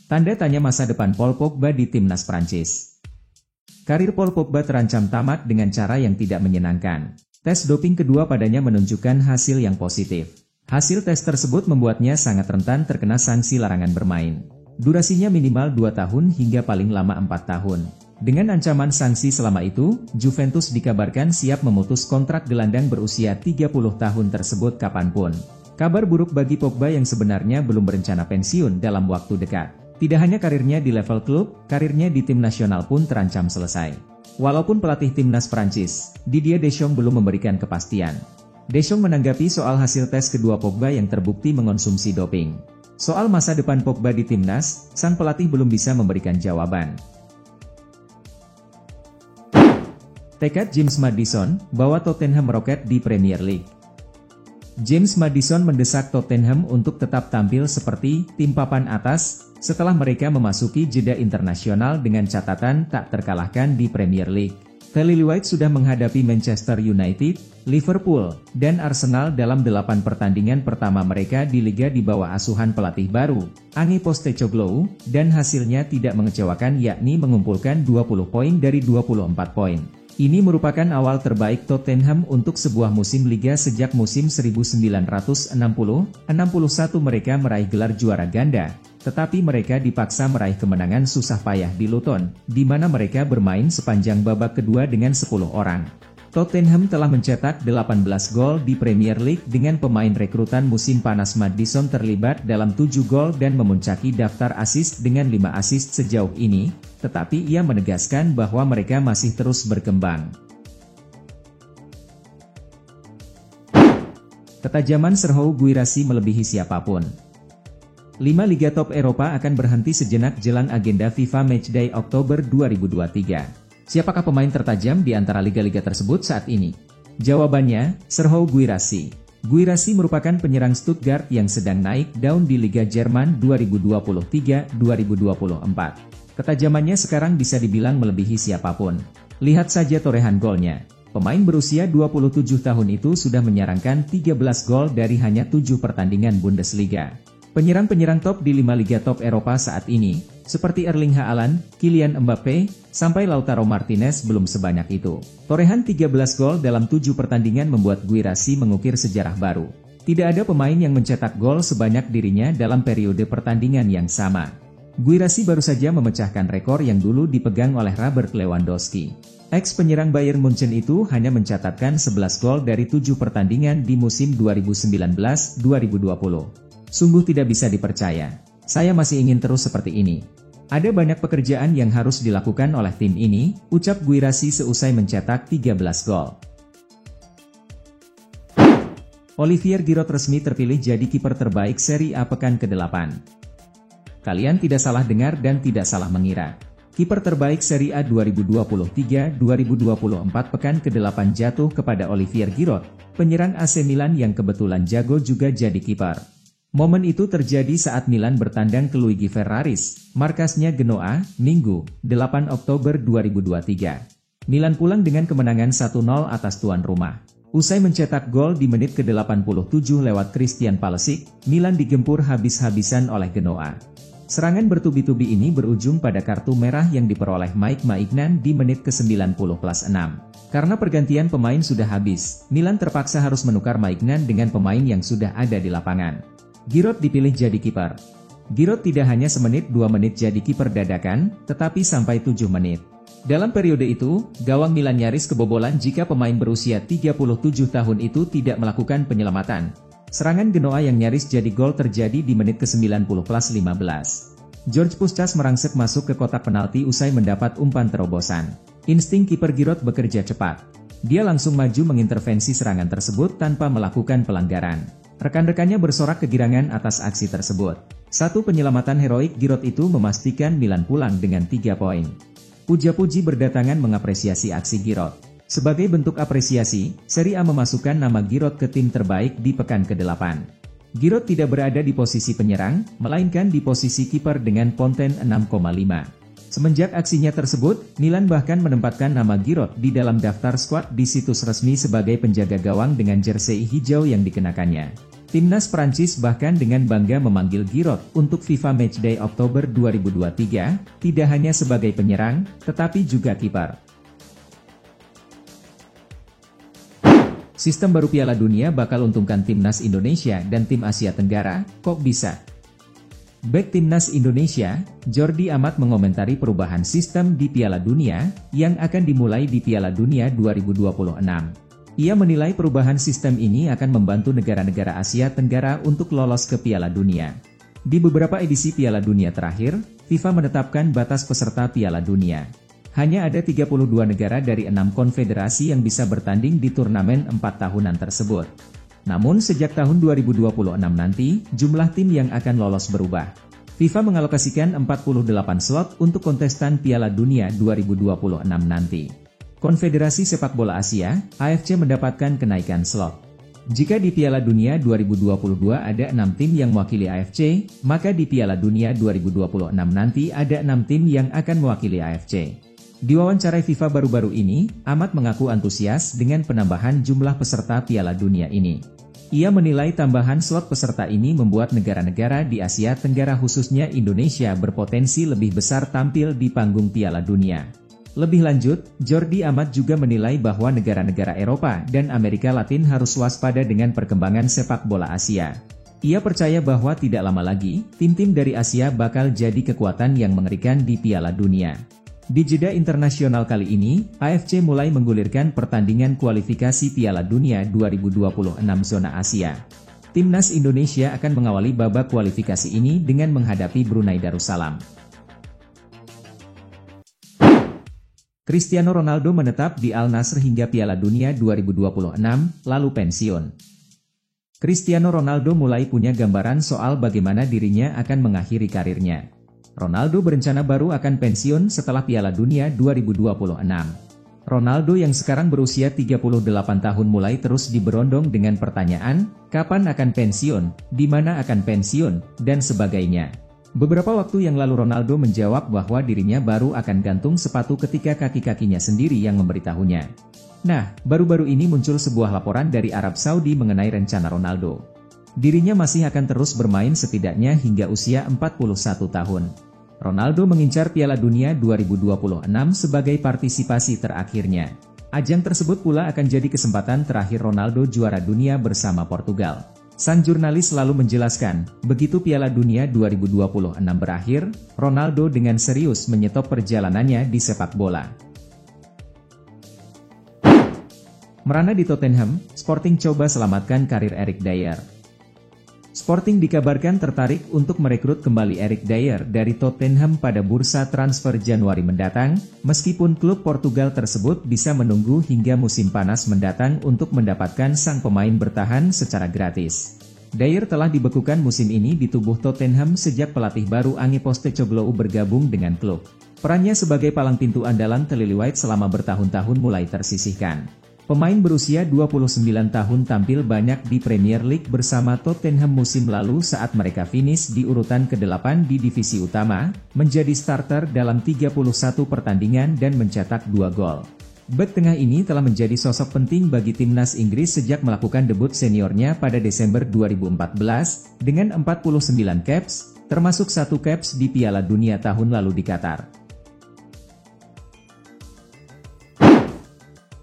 Tanda tanya masa depan Paul Pogba di timnas Prancis. Karir Paul Pogba terancam tamat dengan cara yang tidak menyenangkan. Tes doping kedua padanya menunjukkan hasil yang positif. Hasil tes tersebut membuatnya sangat rentan terkena sanksi larangan bermain. Durasinya minimal 2 tahun hingga paling lama 4 tahun. Dengan ancaman sanksi selama itu, Juventus dikabarkan siap memutus kontrak gelandang berusia 30 tahun tersebut kapanpun. Kabar buruk bagi Pogba yang sebenarnya belum berencana pensiun dalam waktu dekat. Tidak hanya karirnya di level klub, karirnya di tim nasional pun terancam selesai. Walaupun pelatih timnas Prancis, Didier Deschamps belum memberikan kepastian. Deschamps menanggapi soal hasil tes kedua Pogba yang terbukti mengonsumsi doping. Soal masa depan Pogba di timnas, sang pelatih belum bisa memberikan jawaban. Tekad James Maddison, bawa Tottenham meroket di Premier League. James Maddison mendesak Tottenham untuk tetap tampil seperti tim papan atas, setelah mereka memasuki jeda internasional dengan catatan tak terkalahkan di Premier League. The Lilywhite sudah menghadapi Manchester United, Liverpool, dan Arsenal dalam 8 pertandingan pertama mereka di Liga di bawah asuhan pelatih baru, Ange Postecoglou, dan hasilnya tidak mengecewakan yakni mengumpulkan 20 poin dari 24 poin. Ini merupakan awal terbaik Tottenham untuk sebuah musim Liga sejak musim 1960-61 mereka meraih gelar juara ganda, tetapi mereka dipaksa meraih kemenangan susah payah di Luton, di mana mereka bermain sepanjang babak kedua dengan 10 orang. Tottenham telah mencetak 18 gol di Premier League dengan pemain rekrutan musim panas. Maddison terlibat dalam 7 gol dan memuncaki daftar assist dengan 5 assist sejauh ini, tetapi ia menegaskan bahwa mereka masih terus berkembang. Ketajaman Serhou Guirassy melebihi siapapun. 5 Liga top Eropa akan berhenti sejenak jelang agenda FIFA Matchday Oktober 2023. Siapakah pemain tertajam di antara liga-liga tersebut saat ini? Jawabannya, Serhou Guirassy. Guirassy merupakan penyerang Stuttgart yang sedang naik daun di Liga Jerman 2023-2024. Ketajamannya sekarang bisa dibilang melebihi siapapun. Lihat saja torehan golnya. Pemain berusia 27 tahun itu sudah menyarangkan 13 gol dari hanya 7 pertandingan Bundesliga. Penyerang-penyerang top di 5 liga top Eropa saat ini, seperti Erling Haaland, Kylian Mbappe, sampai Lautaro Martinez belum sebanyak itu. Torehan 13 gol dalam 7 pertandingan membuat Guirassy mengukir sejarah baru. Tidak ada pemain yang mencetak gol sebanyak dirinya dalam periode pertandingan yang sama. Guirassy baru saja memecahkan rekor yang dulu dipegang oleh Robert Lewandowski. Ex-penyerang Bayern Munchen itu hanya mencatatkan 11 gol dari 7 pertandingan di musim 2019-2020. Sungguh tidak bisa dipercaya. Saya masih ingin terus seperti ini. Ada banyak pekerjaan yang harus dilakukan oleh tim ini, ucap Guirassy seusai mencetak 13 gol. Olivier Giroud resmi terpilih jadi kiper terbaik Serie A pekan ke-8. Kalian tidak salah dengar dan tidak salah mengira. Kiper terbaik Serie A 2023-2024 pekan ke-8 jatuh kepada Olivier Giroud, penyerang AC Milan yang kebetulan jago juga jadi kiper. Momen itu terjadi saat Milan bertandang ke Luigi Ferraris, markasnya Genoa, Minggu, 8 Oktober 2023. Milan pulang dengan kemenangan 1-0 atas tuan rumah. Usai mencetak gol di menit ke-87 lewat Christian Pulisic, Milan digempur habis-habisan oleh Genoa. Serangan bertubi-tubi ini berujung pada kartu merah yang diperoleh Mike Maignan di menit ke-90+6. Karena pergantian pemain sudah habis, Milan terpaksa harus menukar Maignan dengan pemain yang sudah ada di lapangan. Giroud dipilih jadi kiper. Giroud tidak hanya semenit 2 menit jadi kiper dadakan, tetapi sampai 7 menit. Dalam periode itu, gawang Milan nyaris kebobolan jika pemain berusia 37 tahun itu tidak melakukan penyelamatan. Serangan Genoa yang nyaris jadi gol terjadi di menit ke-90+15. George Puskas merangsek masuk ke kotak penalti usai mendapat umpan terobosan. Insting kiper Giroud bekerja cepat. Dia langsung maju mengintervensi serangan tersebut tanpa melakukan pelanggaran. Rekan-rekannya bersorak kegirangan atas aksi tersebut. Satu penyelamatan heroik Giroud itu memastikan Milan pulang dengan 3 poin. Puja-puji berdatangan mengapresiasi aksi Giroud. Sebagai bentuk apresiasi, Serie A memasukkan nama Giroud ke tim terbaik di pekan ke-8. Giroud tidak berada di posisi penyerang, melainkan di posisi kiper dengan ponten 6,5. Semenjak aksinya tersebut, Milan bahkan menempatkan nama Giroud di dalam daftar skuad di situs resmi sebagai penjaga gawang dengan jersey hijau yang dikenakannya. Timnas Prancis bahkan dengan bangga memanggil Giroud untuk FIFA Matchday Oktober 2023, tidak hanya sebagai penyerang, tetapi juga kiper. Sistem baru Piala Dunia bakal untungkan Timnas Indonesia dan tim Asia Tenggara, kok bisa? Bek Timnas Indonesia, Jordi Amat mengomentari perubahan sistem di Piala Dunia, yang akan dimulai di Piala Dunia 2026. Ia menilai perubahan sistem ini akan membantu negara-negara Asia Tenggara untuk lolos ke Piala Dunia. Di beberapa edisi Piala Dunia terakhir, FIFA menetapkan batas peserta Piala Dunia. Hanya ada 32 negara dari 6 konfederasi yang bisa bertanding di turnamen 4 tahunan tersebut. Namun sejak tahun 2026 nanti, jumlah tim yang akan lolos berubah. FIFA mengalokasikan 48 slot untuk kontestan Piala Dunia 2026 nanti. Konfederasi Sepak Bola Asia, AFC mendapatkan kenaikan slot. Jika di Piala Dunia 2022 ada 6 tim yang mewakili AFC, maka di Piala Dunia 2026 nanti ada 6 tim yang akan mewakili AFC. Di wawancara FIFA baru-baru ini, Amat mengaku antusias dengan penambahan jumlah peserta Piala Dunia ini. Ia menilai tambahan slot peserta ini membuat negara-negara di Asia Tenggara khususnya Indonesia berpotensi lebih besar tampil di panggung Piala Dunia. Lebih lanjut, Jordi Amat juga menilai bahwa negara-negara Eropa dan Amerika Latin harus waspada dengan perkembangan sepak bola Asia. Ia percaya bahwa tidak lama lagi, tim-tim dari Asia bakal jadi kekuatan yang mengerikan di Piala Dunia. Di jeda internasional kali ini, AFC mulai menggulirkan pertandingan kualifikasi Piala Dunia 2026 zona Asia. Timnas Indonesia akan mengawali babak kualifikasi ini dengan menghadapi Brunei Darussalam. Cristiano Ronaldo menetap di Al Nassr hingga Piala Dunia 2026, lalu pensiun. Cristiano Ronaldo mulai punya gambaran soal bagaimana dirinya akan mengakhiri karirnya. Ronaldo berencana baru akan pensiun setelah Piala Dunia 2026. Ronaldo yang sekarang berusia 38 tahun mulai terus diberondong dengan pertanyaan, kapan akan pensiun, di mana akan pensiun, dan sebagainya. Beberapa waktu yang lalu Ronaldo menjawab bahwa dirinya baru akan gantung sepatu ketika kaki-kakinya sendiri yang memberitahunya. Nah, baru-baru ini muncul sebuah laporan dari Arab Saudi mengenai rencana Ronaldo. Dirinya masih akan terus bermain setidaknya hingga usia 41 tahun. Ronaldo mengincar Piala Dunia 2026 sebagai partisipasi terakhirnya. Ajang tersebut pula akan jadi kesempatan terakhir Ronaldo juara dunia bersama Portugal. Sang jurnalis lalu menjelaskan, begitu Piala Dunia 2026 berakhir, Ronaldo dengan serius menyetop perjalanannya di sepak bola. Merana di Tottenham, Sporting coba selamatkan karir Eric Dier. Sporting dikabarkan tertarik untuk merekrut kembali Eric Dier dari Tottenham pada bursa transfer Januari mendatang, meskipun klub Portugal tersebut bisa menunggu hingga musim panas mendatang untuk mendapatkan sang pemain bertahan secara gratis. Dier telah dibekukan musim ini di tubuh Tottenham sejak pelatih baru Ange Postecoglou bergabung dengan klub. Perannya sebagai palang pintu andalan The Lily White selama bertahun-tahun mulai tersisihkan. Pemain berusia 29 tahun tampil banyak di Premier League bersama Tottenham musim lalu saat mereka finish di urutan ke-8 di divisi utama, menjadi starter dalam 31 pertandingan dan mencetak 2 gol. Bek tengah ini telah menjadi sosok penting bagi timnas Inggris sejak melakukan debut seniornya pada Desember 2014, dengan 49 caps, termasuk 1 caps di Piala Dunia tahun lalu di Qatar.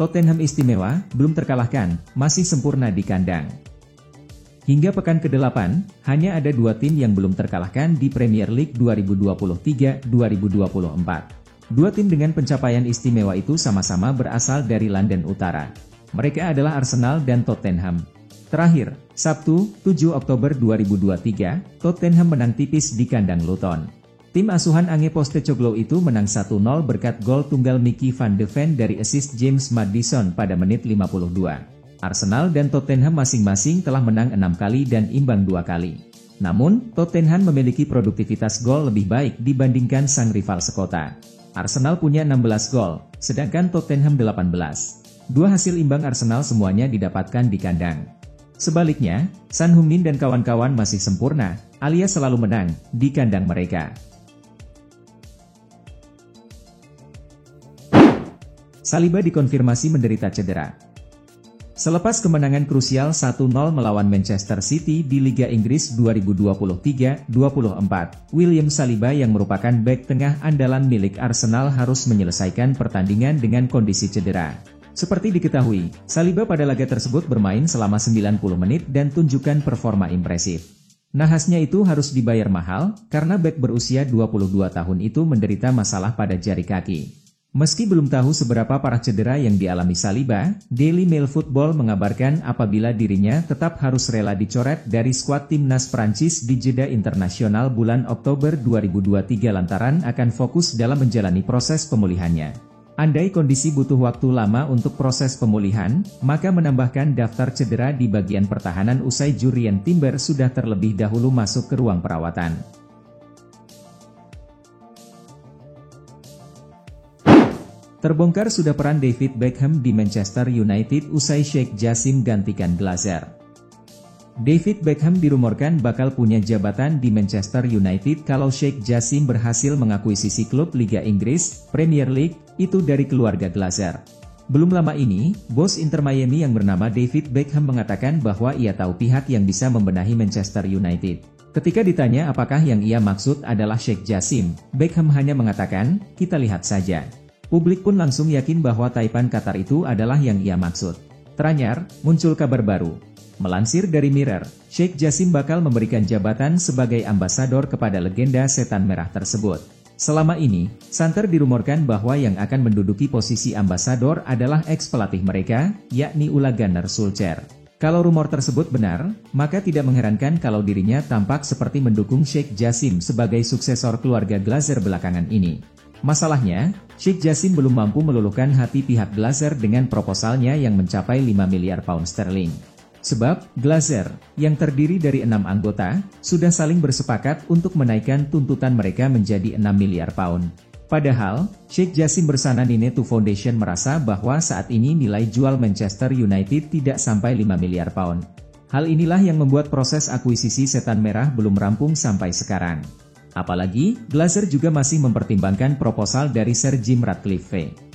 Tottenham istimewa, belum terkalahkan, masih sempurna di kandang. Hingga pekan ke-8, hanya ada 2 tim yang belum terkalahkan di Premier League 2023-2024. 2 tim dengan pencapaian istimewa itu sama-sama berasal dari London Utara. Mereka adalah Arsenal dan Tottenham. Terakhir, Sabtu, 7 Oktober 2023, Tottenham menang tipis di kandang Luton. Tim asuhan Ange Postecoglou itu menang 1-0 berkat gol tunggal Mickey van de Ven dari assist James Maddison pada menit 52. Arsenal dan Tottenham masing-masing telah menang 6 kali dan imbang 2 kali. Namun, Tottenham memiliki produktivitas gol lebih baik dibandingkan sang rival sekota. Arsenal punya 16 gol, sedangkan Tottenham 18. 2 hasil imbang Arsenal semuanya didapatkan di kandang. Sebaliknya, Son Heung-min dan kawan-kawan masih sempurna, alias selalu menang, di kandang mereka. Saliba dikonfirmasi menderita cedera. Selepas kemenangan krusial 1-0 melawan Manchester City di Liga Inggris 2023-24, William Saliba yang merupakan bek tengah andalan milik Arsenal harus menyelesaikan pertandingan dengan kondisi cedera. Seperti diketahui, Saliba pada laga tersebut bermain selama 90 menit dan tunjukkan performa impresif. Nahasnya itu harus dibayar mahal, karena bek berusia 22 tahun itu menderita masalah pada jari kaki. Meski belum tahu seberapa parah cedera yang dialami Saliba, Daily Mail Football mengabarkan apabila dirinya tetap harus rela dicoret dari skuad timnas Prancis di jeda internasional bulan Oktober 2023 lantaran akan fokus dalam menjalani proses pemulihannya. Andai kondisi butuh waktu lama untuk proses pemulihan, maka menambahkan daftar cedera di bagian pertahanan usai Jurrien Timber sudah terlebih dahulu masuk ke ruang perawatan. Terbongkar sudah peran David Beckham di Manchester United usai Sheikh Jassim gantikan Glazer. David Beckham dirumorkan bakal punya jabatan di Manchester United kalau Sheikh Jassim berhasil mengakuisisi klub Liga Inggris, Premier League, itu dari keluarga Glazer. Belum lama ini, bos Inter Miami yang bernama David Beckham mengatakan bahwa ia tahu pihak yang bisa membenahi Manchester United. Ketika ditanya apakah yang ia maksud adalah Sheikh Jassim, Beckham hanya mengatakan, "Kita lihat saja." Publik pun langsung yakin bahwa Taipan Qatar itu adalah yang ia maksud. Teranyar, muncul kabar baru. Melansir dari Mirror, Sheikh Jassim bakal memberikan jabatan sebagai ambasador kepada legenda setan merah tersebut. Selama ini, santer dirumorkan bahwa yang akan menduduki posisi ambasador adalah ex-pelatih mereka, yakni Ole Gunnar Solskjaer. Kalau rumor tersebut benar, maka tidak mengherankan kalau dirinya tampak seperti mendukung Sheikh Jassim sebagai suksesor keluarga Glazer belakangan ini. Masalahnya, Sheikh Jassim belum mampu meluluhkan hati pihak Glazer dengan proposalnya yang mencapai 5 miliar pound sterling. Sebab, Glazer, yang terdiri dari 6 anggota, sudah saling bersepakat untuk menaikkan tuntutan mereka menjadi 6 miliar pound. Padahal, Sheikh Jassim bersama Ninetu Foundation merasa bahwa saat ini nilai jual Manchester United tidak sampai 5 miliar pound. Hal inilah yang membuat proses akuisisi setan merah belum rampung sampai sekarang. Apalagi, Glazer juga masih mempertimbangkan proposal dari Sir Jim Ratcliffe.